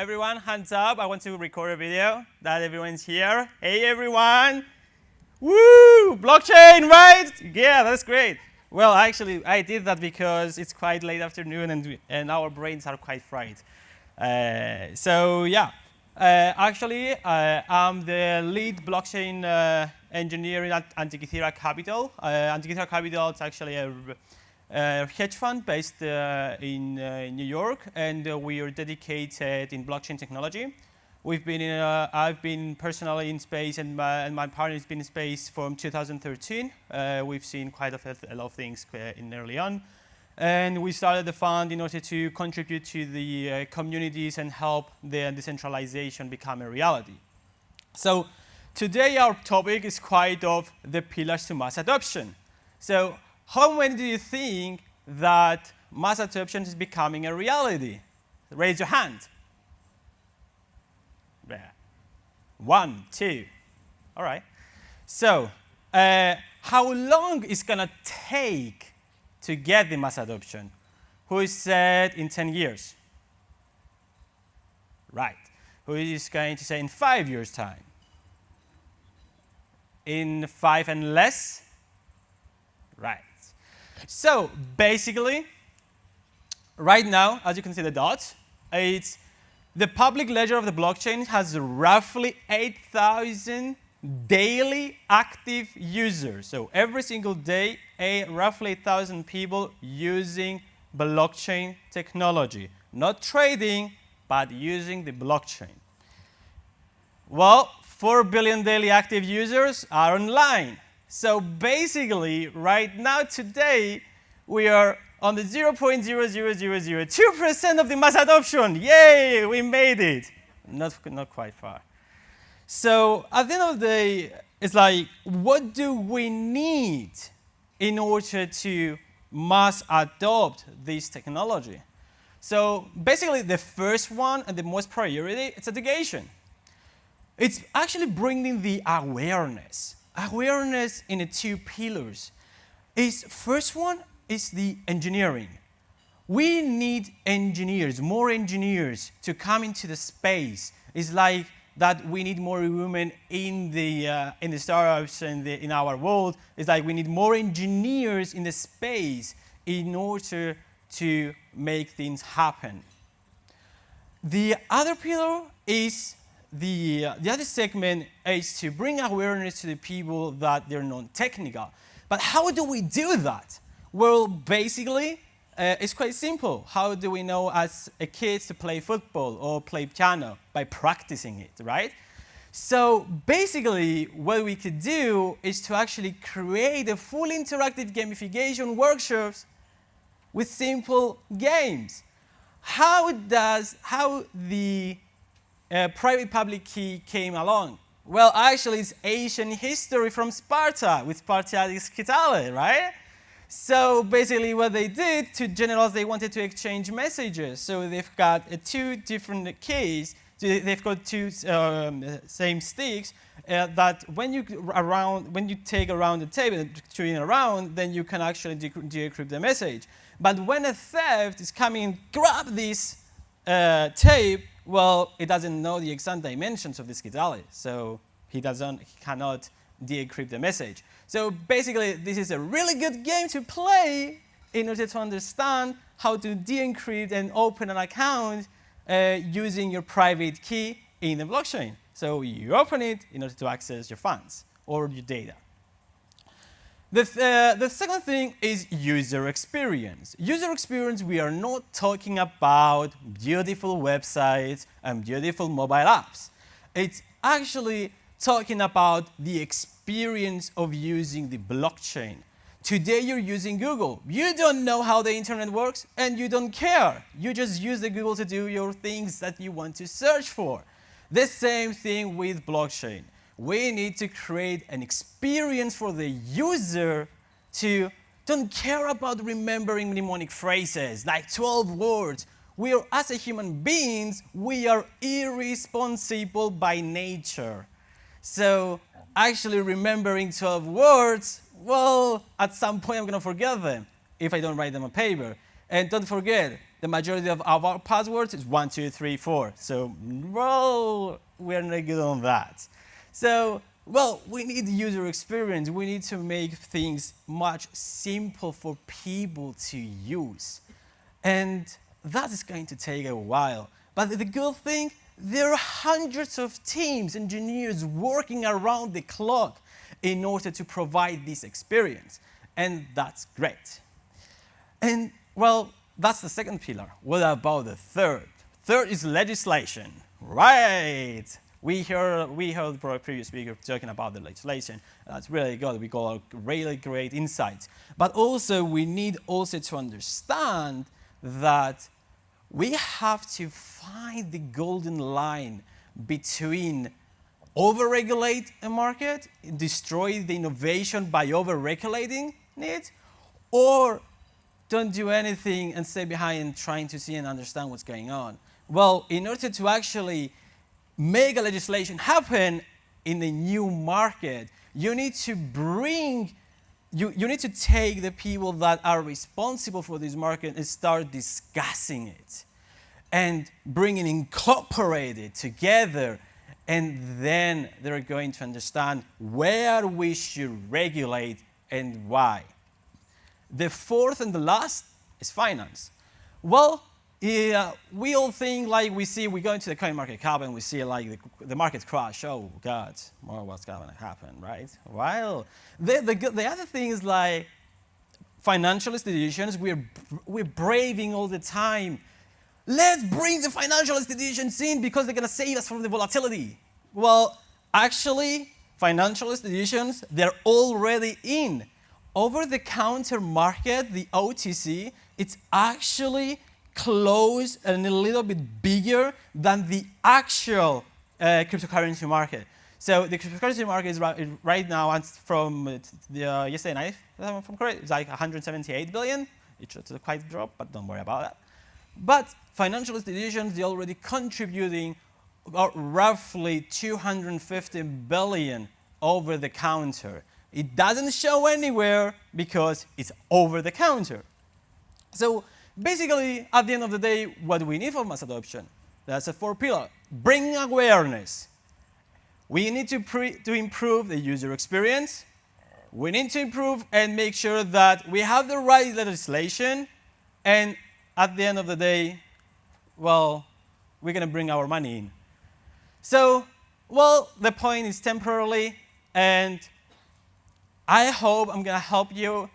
everyone, hands up. I want to record a video that everyone's here. Hey, everyone. Woo! Blockchain, right? Yeah, that's great. Well, actually, I did that because it's quite late afternoon and our brains are quite fried. Actually, I'm the lead blockchain engineer at Antikythera Capital. Antikythera Capital is actually a hedge fund based in New York, and we are dedicated in blockchain technology. I've been personally in space, and my partner has been in space from 2013. We've seen quite a lot of things in early on. And we started the fund in order to contribute to the communities and help the decentralization become a reality. So today our topic is quite of the pillars to mass adoption. So how many do you think that mass adoption is becoming a reality? Raise your hand. There. 1, 2. All right. So how long is going to take to get the mass adoption? Who said in 10 years? Right. Who is going to say in 5 years' time? In 5 and less? Right. So basically, right now, as you can see the dots, it's the public ledger of the blockchain has roughly 8,000 daily active users. So every single day, roughly 8,000 people using blockchain technology. Not trading, but using the blockchain. Well, 4 billion daily active users are online. So basically, right now, today, we are on the 0.00002% of the mass adoption. Yay, we made it. Not quite far. So at the end of the day, it's like, what do we need in order to mass adopt this technology? So basically, the first one and the most priority, it's education. It's actually bringing the awareness. Awareness in the 2 pillars. First one is the engineering. We need engineers, more engineers to come into the space. It's like that we need more women in the startups and in our world. It's like we need more engineers in the space in order to make things happen. The other pillar is the other segment is to bring awareness to the people that they're non-technical. But how do we do that? Well, basically, it's quite simple. How do we know as a kid to play football or play piano? By practicing it, right? So basically, what we could do is to actually create a full interactive gamification workshops with simple games. How the private public key came along? Well, actually, it's ancient history from Sparta with Spartiatic Skytale, right? So basically what they did, 2 generals, they wanted to exchange messages. So they've got 2 different keys. They've got 2 same sticks that when you take around the table, chewing around, then you can actually decrypt the message. But when a theft is coming and grab this tape, well, it doesn't know the exact dimensions of the Skytale. So he cannot decrypt the message. So basically, this is a really good game to play in order to understand how to de-encrypt and open an account using your private key in the blockchain. So you open it in order to access your funds or your data. The second thing is user experience. User experience, we are not talking about beautiful websites and beautiful mobile apps. It's actually talking about the experience of using the blockchain. Today you're using Google. You don't know how the internet works and you don't care. You just use the Google to do your things that you want to search for. The same thing with blockchain. We need to create an experience for the user to don't care about remembering mnemonic phrases like 12 words. As a human beings, we are irresponsible by nature. So actually remembering 12 words, well, at some point I'm going to forget them if I don't write them on paper. And don't forget, the majority of our passwords is 1, 2, 3, 4. So, well, we're not good on that. So, well, we need user experience. We need to make things much simple for people to use. And that is going to take a while. But the good thing, there are hundreds of teams, engineers working around the clock in order to provide this experience. And that's great. And, well, that's the second pillar. What about the third? Third is legislation. Right. We heard the previous speaker talking about the legislation. That's really good. We got really great insights. But also, we need also to understand that we have to find the golden line between overregulate a market, destroy the innovation by overregulating it, or don't do anything and stay behind and trying to see and understand what's going on. Well, in order to actually make a legislation happen in a new market, you need to bring, you need to take the people that are responsible for this market and start discussing it and bringing incorporate it together, and then they're going to understand where we should regulate and why. The fourth and the last is finance. Well, we all think like we go into the coin market cap and we see like the market crash. Oh God, more what's going to happen, right? Well, the other thing is like financial institutions. We're braving all the time. Let's bring the financial institutions in because they're going to save us from the volatility. Well, actually, financial institutions, they're already in. Over-the-counter market, the OTC, it's actually close and a little bit bigger than the actual cryptocurrency market. So the cryptocurrency market is right now, from yesterday night, if I'm correct, it's like 178 billion. It should quite drop, but don't worry about that. But financial institutions, they're already contributing roughly 250 billion over the counter. It doesn't show anywhere because it's over the counter. So basically, at the end of the day, what do we need for mass adoption? That's a fourth pillar. Bring awareness. We need to improve the user experience. We need to improve and make sure that we have the right legislation. And at the end of the day, well, we're going to bring our money in. So, well, the point is temporarily, and I hope I'm going to help you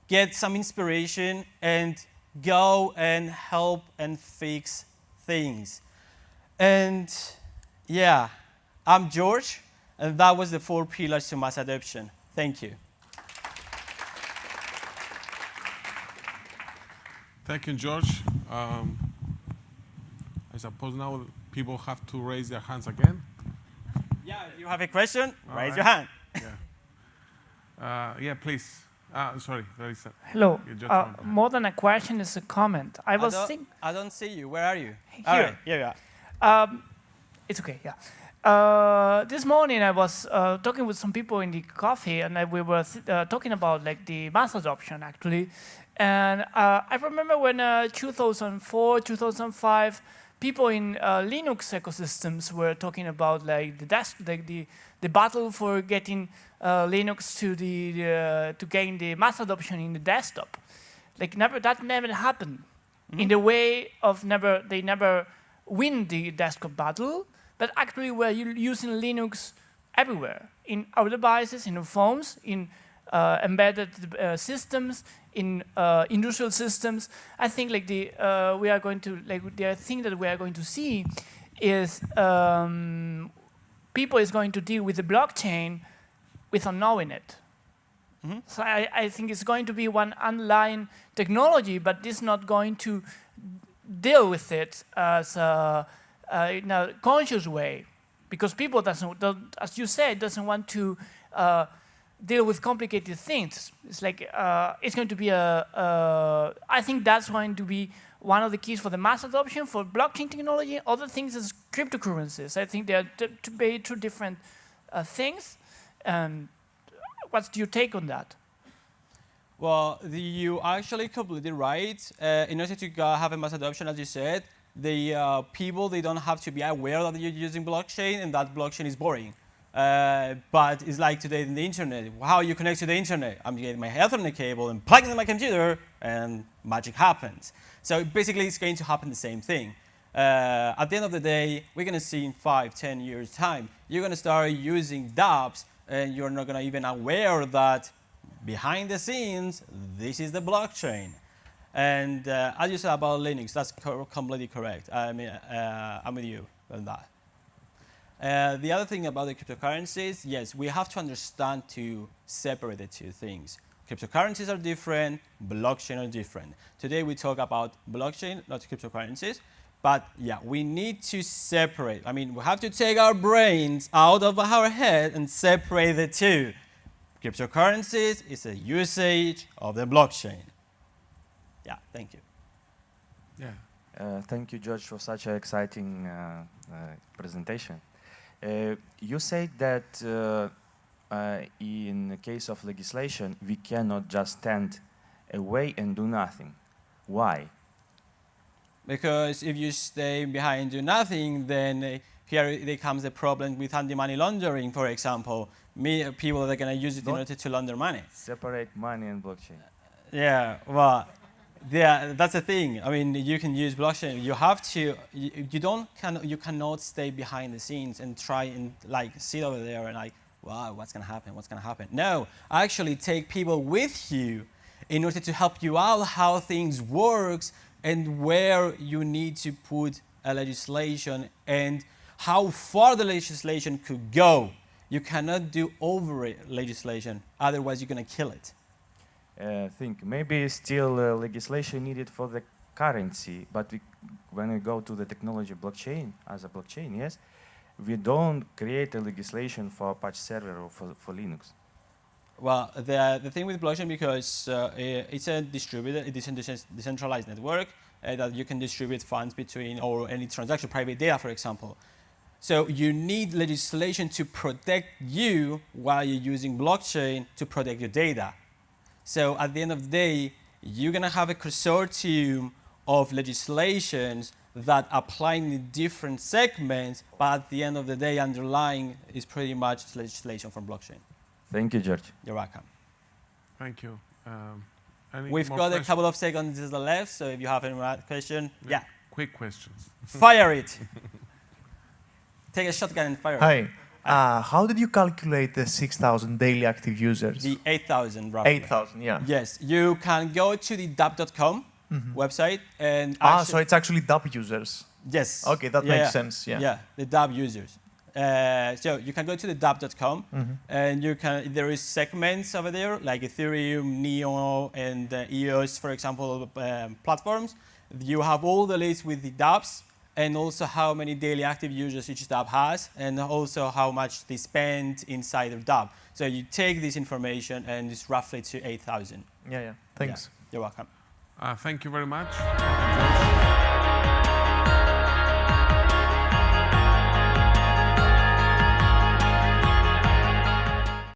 get some inspiration and go and help and fix things. And yeah, I'm George, and that was the 4 pillars to mass adoption. Thank you. Thank you, George. I suppose now people have to raise their hands again. Yeah, if you have a question, raise right. your hand. Yeah, please. Sorry, there is Hello. More than a question, it's a comment. I don't see you. Where are you? Here. All right, here you are. It's okay, yeah. This morning I was talking with some people in the coffee, and we were talking about like the mass adoption actually. And I remember when 2004, 2005, people in Linux ecosystems were talking about like the battle for getting Linux to gain the mass adoption in the desktop. Like that never happened. In the way of they never win the desktop battle, but actually we're using Linux everywhere, in our devices, in our phones, in embedded systems, in industrial systems. I think like the thing that we are going to see is people is going to deal with the blockchain without knowing it. Mm-hmm. So I think it's going to be one underlying technology, but it's not going to deal with it as in a conscious way, because people as you said, doesn't want to deal with complicated things. It's like it's going to be I think that's going to be one of the keys for the mass adoption for blockchain technology. Other things is cryptocurrencies. I think they are two different things. And what's your take on that? Well, you actually completely right. In order to have a mass adoption, as you said, the people, they don't have to be aware that you're using blockchain and that blockchain is boring. But it's like today in the internet. How you connect to the internet? I'm getting my Ethernet cable and plugging it in my computer, and magic happens. So basically, it's going to happen the same thing. At the end of the day, we're going to see in 5, 10 years' time, you're going to start using dApps, and you're not going to even aware that behind the scenes, this is the blockchain. And as you said about Linux, that's completely correct. I mean, I'm with you on that. The other thing about the cryptocurrencies, yes, we have to understand to separate the two things. Cryptocurrencies are different, blockchain are different. Today we talk about blockchain, not cryptocurrencies. But yeah, we need to separate. I mean, we have to take our brains out of our head and separate the two. Cryptocurrencies is a usage of the blockchain. Yeah, thank you. Yeah. Thank you, George, for such an exciting presentation. You said that in the case of legislation, we cannot just stand away and do nothing. Why? Because if you stay behind and do nothing, then here there comes a problem with anti-money laundering, for example. People that are going to use it in order to launder money. Separate money and blockchain. Yeah, well, yeah, that's the thing. I mean, you can use blockchain. You have to. You cannot stay behind the scenes and try and like sit over there and like, wow, what's gonna happen? What's gonna happen? No, actually take people with you in order to help you out how things works and where you need to put a legislation and how far the legislation could go. You cannot do over legislation, otherwise you're gonna kill it. Think maybe still legislation needed for the currency, but when we go to the technology blockchain, as a blockchain, yes, we don't create a legislation for Apache server or for Linux. Well, the thing with blockchain, because it's a distributed, decentralized network that you can distribute funds between or any transaction, private data, for example. So you need legislation to protect you while you're using blockchain to protect your data. So at the end of the day, you're going to have a consortium of legislations that apply in different segments, but at the end of the day, underlying is pretty much legislation from blockchain. Thank you, George. You're welcome. Thank you. We've got a couple of seconds left, so if you have any question, yeah. Quick questions. Fire it. Take a shotgun and fire it. Hi. How did you calculate the 6,000 daily active users? The 8,000, roughly. 8,000, yeah. Yes, you can go to the dap.com website and So it's actually DApp users. Yes. Okay, that makes sense, yeah. Yeah, the DApp users. So you can go to the dap.com and there is segments over there like Ethereum, Neo, and EOS, for example, platforms. You have all the lists with the dApps and also how many daily active users each dApp has and also how much they spend inside their dApp. So you take this information and it's roughly to 8,000. Yeah, yeah. Thanks. Yeah, you're welcome. Thank you very much.